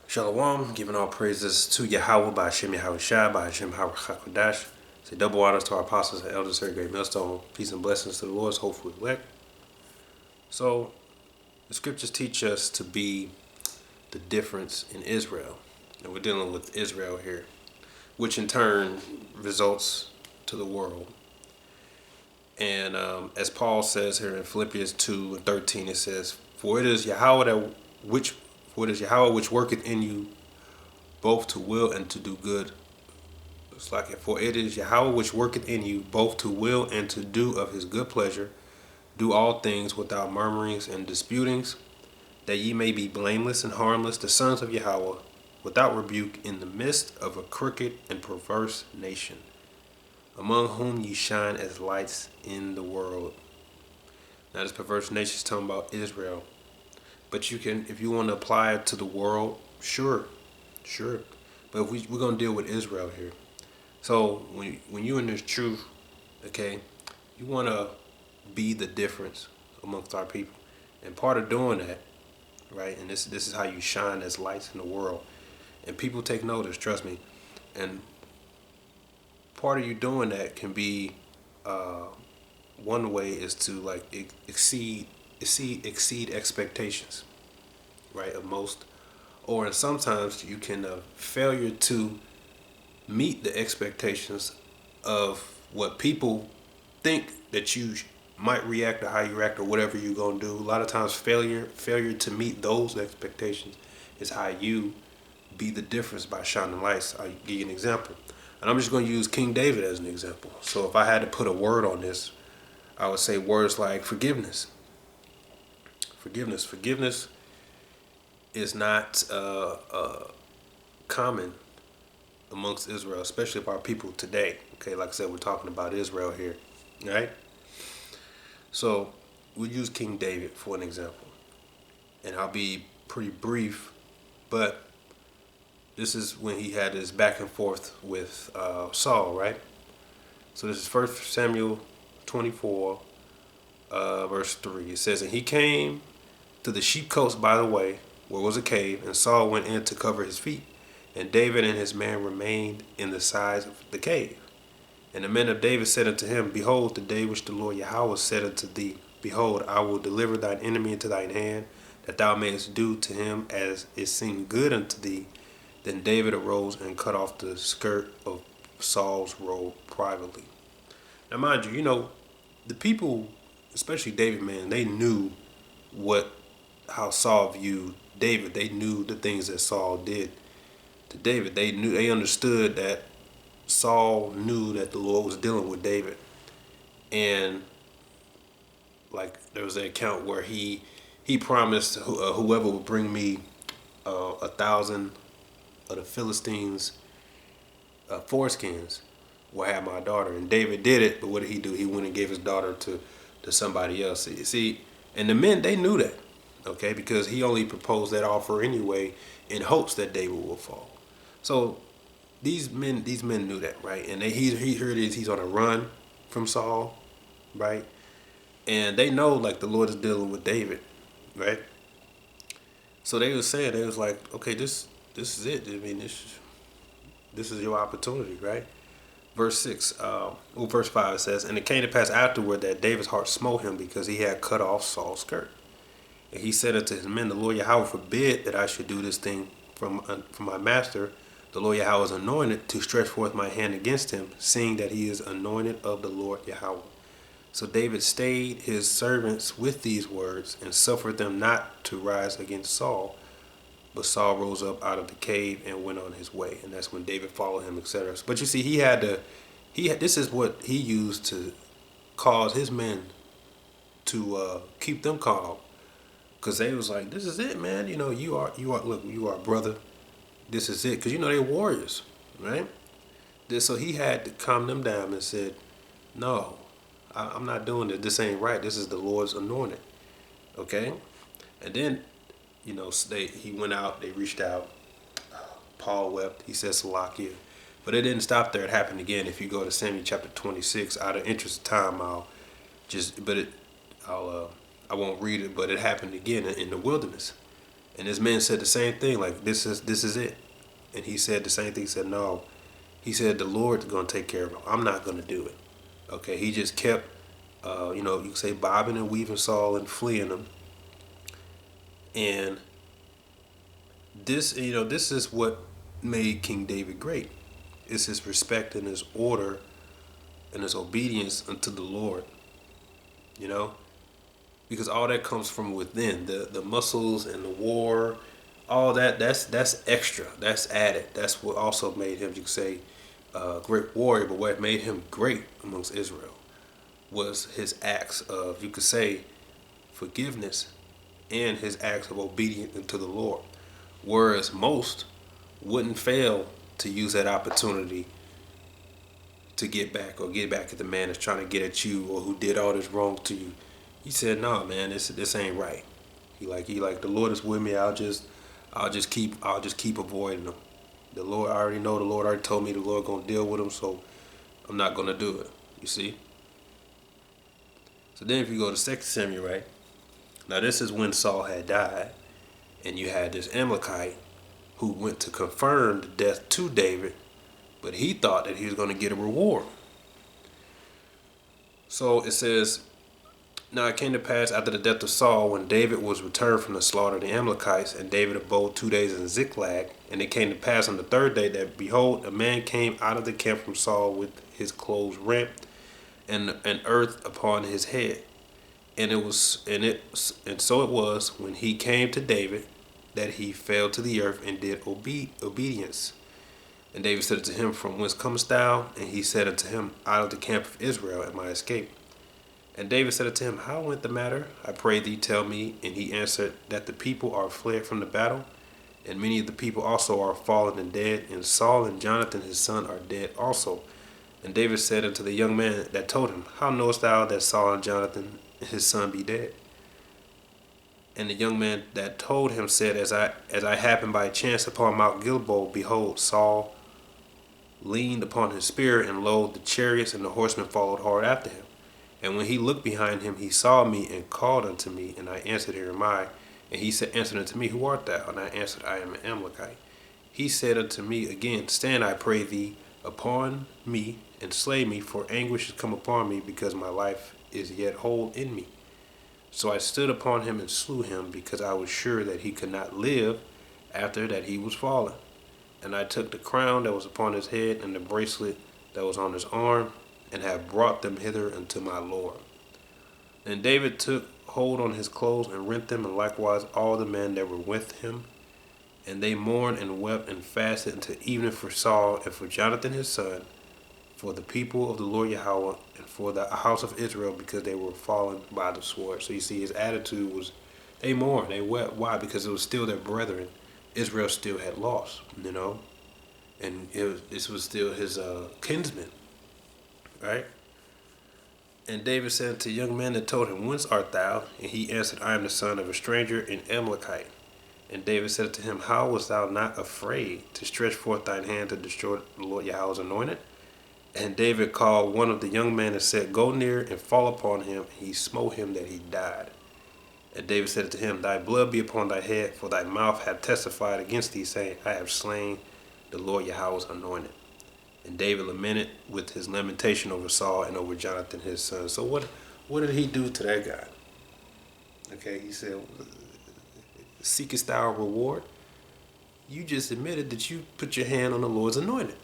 Shalom, giving all praises to Yahweh by Hashem Yahweh Shai, by Hashem HaKadosh. Say double honors to our apostles and elders, very great millstone. Peace and blessings to the Lord's hopeful elect. So, the scriptures teach us to be the difference in Israel. And we're dealing with Israel here, which in turn results to the world. And as Paul says here in Philippians 2:13, it says, For it is Yahweh which worketh in you both to will and to do good. It's like it. For it is Yahweh which worketh in you both to will and to do of his good pleasure. Do all things without murmurings and disputings, that ye may be blameless and harmless, the sons of Yahweh, without rebuke, in the midst of a crooked and perverse nation, among whom ye shine as lights in the world. Now this perverse nation is talking about Israel. But you can, if you want to apply it to the world, sure. But we're going to deal with Israel here. So when you're in this truth, okay, you want to be the difference amongst our people. And part of doing that, right, and this is how you shine as lights in the world. And people take notice, trust me. And part of you doing that can be, one way is to like exceed expectations, right, of most. Or sometimes you can failure to meet the expectations of what people think that you might react or how you react or whatever you're going to do. A lot of times failure to meet those expectations is how you be the difference by shining lights. I'll give you an example. And I'm just going to use King David as an example. So if I had to put a word on this, I would say words like forgiveness. Forgiveness is not common amongst Israel, especially of our people today. Okay, like I said, we're talking about Israel here, right? So we'll use King David for an example, and I'll be pretty brief, but this is when he had his back and forth with Saul, right? So this is 1 Samuel 24, verse 3. It says, And he came to the sheep coast by the way, where was a cave, and Saul went in to cover his feet. And David and his men remained in the sides of the cave. And the men of David said unto him, Behold, the day which the Lord Yahweh said unto thee, Behold, I will deliver thine enemy into thine hand, that thou mayest do to him as it seemed good unto thee. Then David arose and cut off the skirt of Saul's robe privately. Now mind you, the people, especially David, man, they knew how Saul viewed David. They knew the things that Saul did to David. They understood that Saul knew that the Lord was dealing with David. And like there was an account where he promised whoever would bring me 1,000 of the Philistines foreskins will have my daughter. And David did it, but what did he do? He went and gave his daughter to somebody else. See, and the men, they knew that, okay, because he only proposed that offer anyway in hopes that David will fall. So these men knew that, right? And he heard he's on a run from Saul, right? And they know like the Lord is dealing with David, right? So they was like, okay, this is it. I mean, this is your opportunity, right? Verse 5 it says, And it came to pass afterward that David's heart smote him because he had cut off Saul's skirt. And he said unto his men, The Lord Yahweh forbid that I should do this thing from my master, the Lord Yahweh is anointed, to stretch forth my hand against him, seeing that he is anointed of the Lord Yahweh. So David stayed his servants with these words, and suffered them not to rise against Saul. But Saul rose up out of the cave and went on his way. And that's when David followed him, etc. But you see, this is what he used to cause his men to keep them calm. Because they was like, this is it, man. You are brother. This is it. Because, they're warriors, right? So he had to calm them down and said, no, I'm not doing it. This ain't right. This is the Lord's anointed. Okay? And then, he went out. They reached out. Paul wept. He said, Salakia. But it didn't stop there. It happened again. If you go to Samuel chapter 26, out of interest of time, I won't read it, but it happened again in the wilderness. And this man said the same thing, like this is it. And he said the same thing. He said, no. He said the Lord's gonna take care of him. I'm not gonna do it. Okay. He just kept, you could say bobbing and weaving Saul and fleeing him. And this is what made King David great. It's his respect and his order and his obedience unto the Lord. You know, because all that comes from within. The muscles and the war, all that's extra. That's added. That's what also made him, you could say, a great warrior. But what made him great amongst Israel was his acts of, you could say, forgiveness and his acts of obedience unto the Lord. Whereas most wouldn't fail to use that opportunity to get back at the man that's trying to get at you or who did all this wrong to you. He said, "No, man, this ain't right." He like the Lord is with me. I'll just keep avoiding him. The Lord, I already know. The Lord already told me the Lord gonna deal with him, so I'm not gonna do it. You see. So then, if you go to 2 Samuel, right now, this is when Saul had died, and you had this Amalekite who went to confirm the death to David, but he thought that he was going to get a reward. So it says, now it came to pass after the death of Saul, when David was returned from the slaughter of the Amalekites, and David abode 2 days in Ziklag, and it came to pass on the third day that, behold, a man came out of the camp from Saul with his clothes rent and earth upon his head. And so it was when he came to David that he fell to the earth and did obedience. And David said unto him, From whence comest thou? And he said unto him, Out of the camp of Israel am I escaped. And David said unto him, How went the matter? I pray thee, tell me. And he answered, That the people are fled from the battle, and many of the people also are fallen and dead, and Saul and Jonathan his son are dead also. And David said unto the young man that told him, How knowest thou that Saul and Jonathan his son be dead? And the young man that told him said, As I happened by chance upon Mount Gilboa, behold, Saul leaned upon his spear, and lo, the chariots and the horsemen followed hard after him. And when he looked behind him, he saw me and called unto me, and I answered, Here am I. And he said, answered unto me, Who art thou? And I answered, I am an Amalekite. He said unto me again, Stand, I pray thee, upon me, and slay me, for anguish is come upon me, because my life is yet whole in me. So I stood upon him and slew him, because I was sure that he could not live after that he was fallen. And I took the crown that was upon his head and the bracelet that was on his arm, and have brought them hither unto my Lord. And David took hold on his clothes and rent them, and likewise all the men that were with him. And they mourned and wept and fasted until evening for Saul and for Jonathan his son, for the people of the Lord Yahweh, and for the house of Israel, because they were fallen by the sword. So you see, his attitude was, they mourned, they wept. Why? Because it was still their brethren. Israel still had lost, and this was still his kinsman, right? And David said unto the young man that told him, Whence art thou? And he answered, I am the son of a stranger in Amalekite. And David said to him, How wast thou not afraid to stretch forth thine hand to destroy the Lord Yahweh's anointed? And David called one of the young men and said, Go near and fall upon him. And he smote him that he died. And David said to him, Thy blood be upon thy head, for thy mouth hath testified against thee, saying, I have slain the Lord Yahweh's anointed. And David lamented with his lamentation over Saul and over Jonathan his son. So what did he do to that guy? Okay, he said, Seekest thou a reward? You just admitted that you put your hand on the Lord's anointed.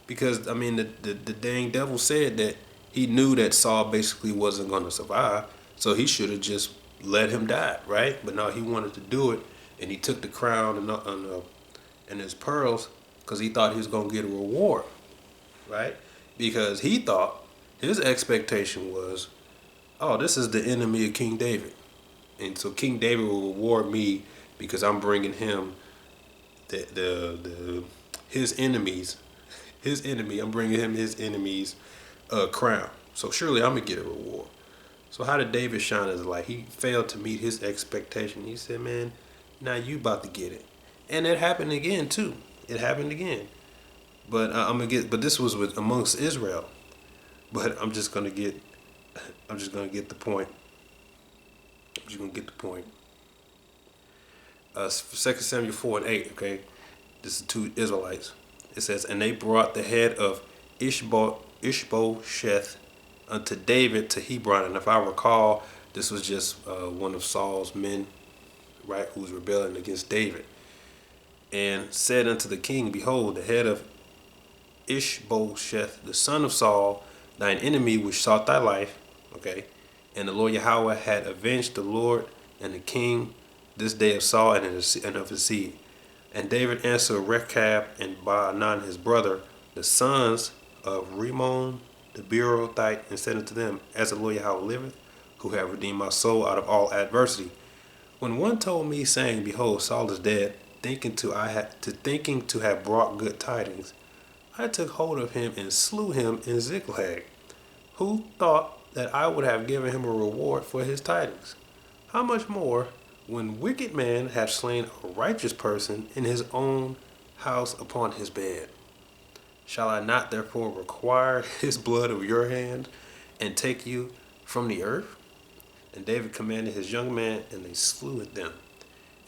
Because, the dang devil said that he knew that Saul basically wasn't going to survive, so he should have just let him die, right? But no, he wanted to do it, and he took the crown and his pearls because he thought he was going to get a reward, right? Because he thought, his expectation was, oh, this is the enemy of King David. And so King David will reward me because I'm bringing him his enemies. His enemy, I'm bringing him his enemy's crown. So surely I'm going to get a reward. So how did David shine his light? He failed to meet his expectation. He said, man, now you about to get it. And it happened again, too. It happened again. But but this was amongst Israel. But I'm just going to get the point. I'm just going to get the point. 2 Samuel 4 and 8, okay? This is two Israelites. It says, and they brought the head of Ishbosheth unto David to Hebron. And if I recall, this was just one of Saul's men, right, who was rebelling against David. And said unto the king, behold, the head of Ishbosheth, the son of Saul, thine enemy which sought thy life, okay? And the Lord Yahweh had avenged the Lord and the king this day of Saul and of his seed. And David answered Rechab and Baanah his brother, the sons of Rimmon the Beerothite, and said unto them, as the Lord Yahweh liveth, who have redeemed my soul out of all adversity. When one told me, saying, behold, Saul is dead, thinking to have brought good tidings, I took hold of him and slew him in Ziklag. Who thought that I would have given him a reward for his tidings? How much more, when wicked men have slain a righteous person in his own house upon his bed? Shall I not therefore require his blood of your hand, and take you from the earth? And David commanded his young men, and they slew them,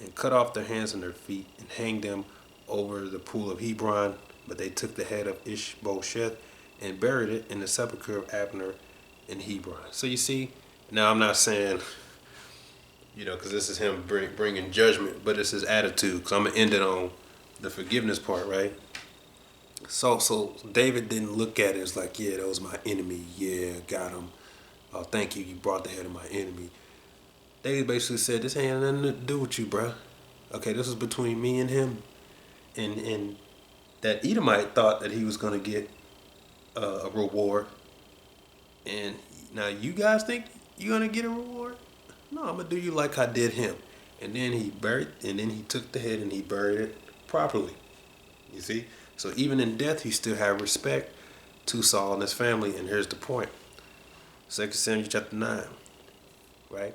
and cut off their hands and their feet, and hanged them over the pool of Hebron. But they took the head of Ishbosheth and buried it in the sepulchre of Abner in Hebron. So you see, now I'm not saying, because this is him bringing judgment, but it's his attitude. Because I'm going to end it on the forgiveness part, right? So David didn't look at it as like, yeah, that was my enemy. Yeah, got him. Oh, thank you. You brought the head of my enemy. David basically said, this ain't nothing to do with you, bruh. Okay, this is between me and him. And that Edomite thought that he was going to get a reward. And now you guys think you're going to get a reward? No, I'm going to do you like I did him. And then he took the head and he buried it properly. You see? So even in death, he still had respect to Saul and his family. And here's the point. 2 Samuel chapter 9, right?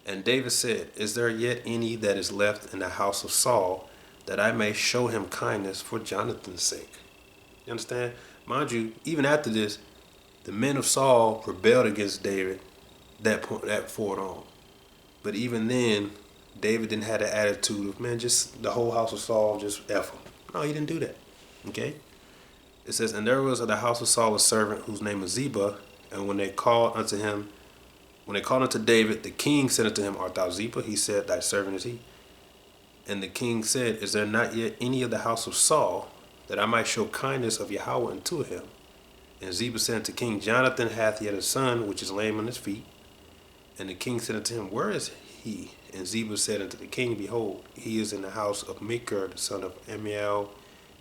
And David said, is there yet any that is left in the house of Saul, that I may show him kindness for Jonathan's sake? You understand? Mind you, even after this, the men of Saul rebelled against David that forward on. But even then, David didn't have the attitude of, man, just the whole house of Saul, just F him. No, he didn't do that. Okay? It says, and there was at the house of Saul a servant whose name was Ziba, and when they called unto David, the king said unto him, art thou Ziba? He said, thy servant is he. And the king said, is there not yet any of the house of Saul, that I might show kindness of Yahweh unto him? And Ziba said unto king, Jonathan hath yet a son, which is lame on his feet. And the king said unto him, where is he? And Ziba said unto the king, behold, he is in the house of Machir, the son of Ammiel,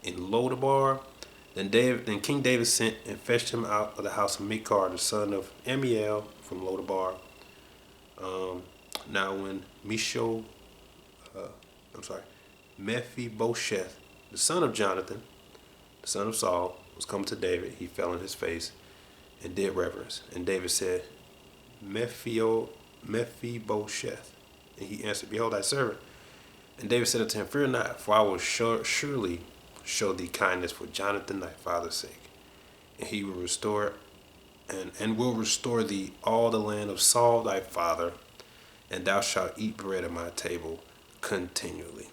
in Lodabar. Then King David sent and fetched him out of the house of Machir, the son of Ammiel, from Lodabar. Now when Mephibosheth, the son of Jonathan, the son of Saul, was come to David, he fell on his face and did reverence. And David said, Mephibosheth. And he answered, behold, thy servant. And David said unto him, fear not, for I will surely show thee kindness for Jonathan thy father's sake. And he will restore will restore thee all the land of Saul thy father, and thou shalt eat bread at my table continually.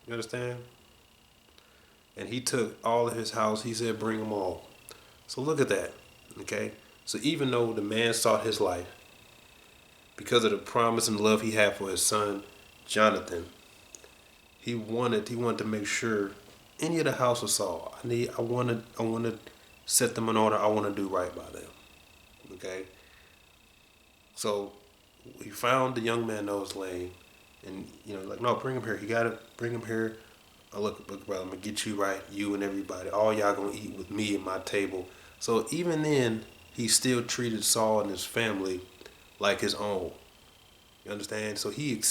You understand? And he took all of his house. He said, bring them all. So look at that. Okay? So even though the man sought his life, because of the promise and love he had for his son, Jonathan, he wanted to make sure any of the house of Saul, I want to set them in order. I want to do right by them. Okay? So he found the young man that was lame, and like, no, bring him here. You gotta bring him here. Oh, look, brother, I'm gonna get you right. You and everybody, all y'all gonna eat with me at my table. So even then, he still treated Saul and his family like his own. You understand? So he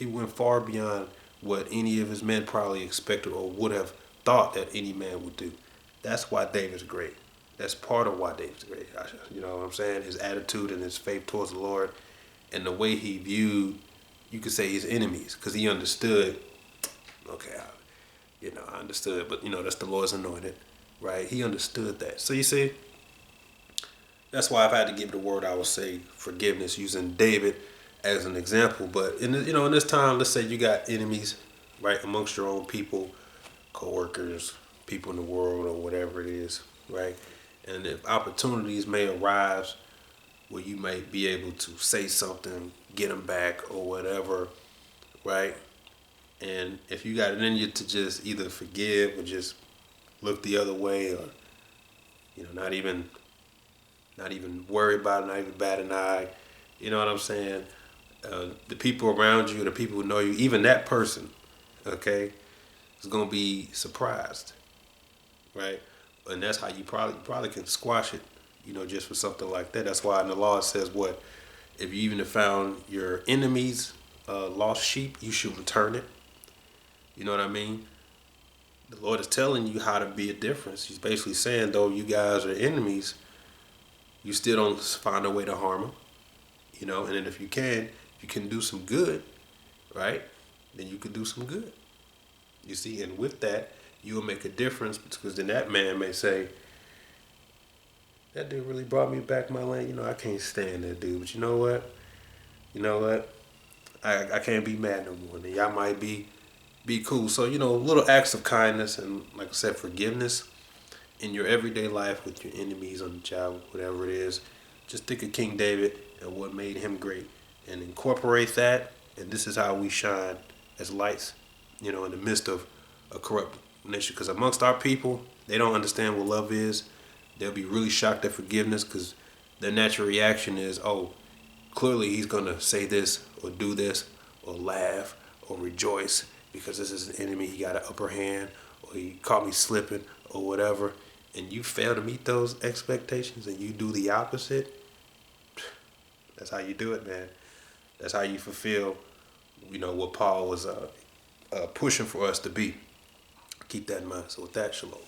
went far beyond what any of his men probably expected or would have thought that any man would do. That's why David's great. That's part of why David's great. You know what I'm saying? His attitude and his faith towards the Lord, and the way he viewed, you could say, his enemies, because he understood. Okay, I understood, but that's the Lord's anointed, right? He understood that. So you see, that's why I've had to give the word, I would say, forgiveness, using David as an example. But in this time, let's say you got enemies, right, amongst your own people, coworkers, people in the world, or whatever it is, right? And if opportunities may arise where you may be able to say something, get them back, or whatever, right? And if you got it in you to just either forgive or just look the other way, or not even worry about it, not even bat an eye, you know what I'm saying? The people around you, the people who know you, even that person, okay, is gonna be surprised, right? And that's how you probably can squash it, just for something like that. That's why in the law it says what if you even have found your enemy's lost sheep, you should return it. You know what I mean? The Lord is telling you how to be a difference. He's basically saying, though you guys are enemies, you still don't find a way to harm them. And then if you can do some good, right? Then you can do some good. You see, and with that, you will make a difference, because then that man may say, that dude really brought me back my land. I can't stand that dude. But you know what? I can't be mad no more. Then y'all might be cool. So, little acts of kindness and, like I said, forgiveness in your everyday life with your enemies on the job, whatever it is. Just think of King David and what made him great, and incorporate that. And this is how we shine as lights, in the midst of a corrupt nation. Because amongst our people, they don't understand what love is. They'll be really shocked at forgiveness, because their natural reaction is, oh, clearly he's going to say this or do this or laugh or rejoice because this is an enemy. He got an upper hand, or he caught me slipping, or whatever. And you fail to meet those expectations and you do the opposite. That's how you do it, man. That's how you fulfill, what Paul was pushing for us to be. Keep that in mind. So with that, shalom.